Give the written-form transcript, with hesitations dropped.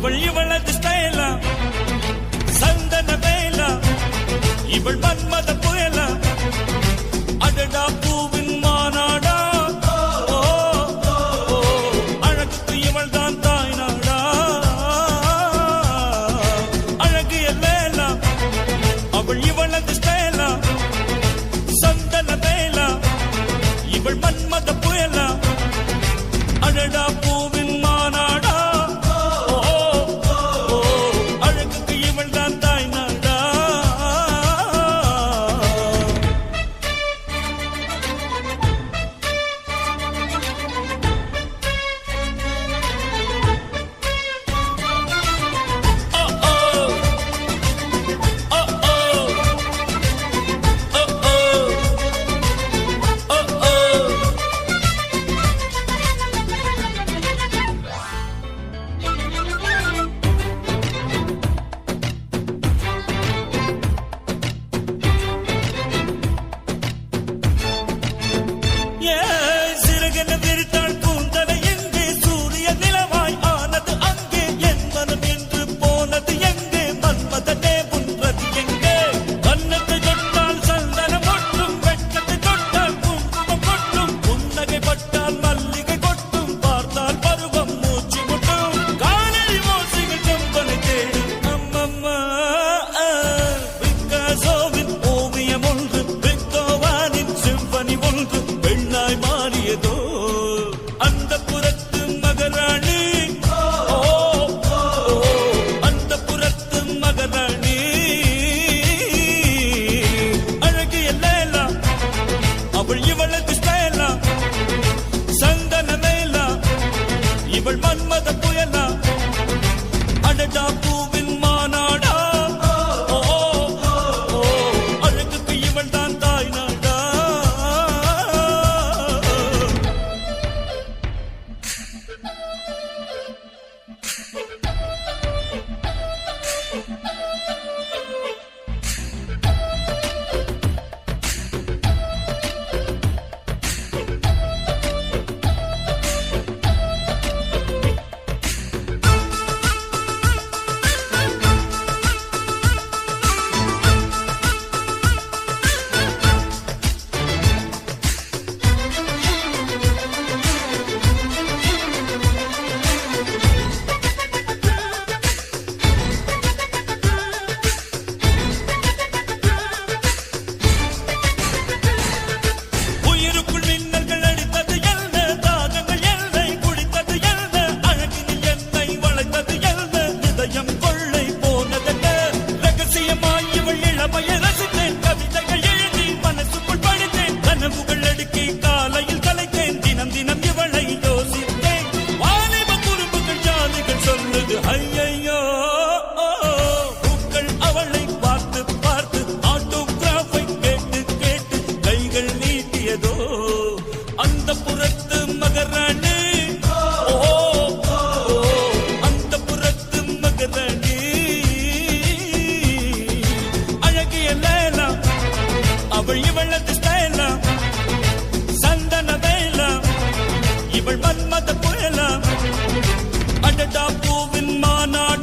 அவள் இவளது ஸ்டைலா சந்தன வேலா இவள் மன்மத புயலா அடடா பூவின் மாநாடா அழகுக்கு இவள் தான் தாய் நாடா அழகிய வேலா அவள் இவளது ஸ்டைலா சந்தன வேலா இவள் மன்மத புயலா அடடா பூவின் மாநாடா இவள் மன்மத புயலா அடடா பூவின் மாநாடா அழகுக்கு இவள் தான் தாய் நாடா அந்த புறத்து மகராணி அந்த புறத்து மகராணி அழகிய லேலா அவள் இவளது ஸ்டைலா சந்தன வேலா இவள் மன்மத புயலா அடடா பூவின் மாநாடு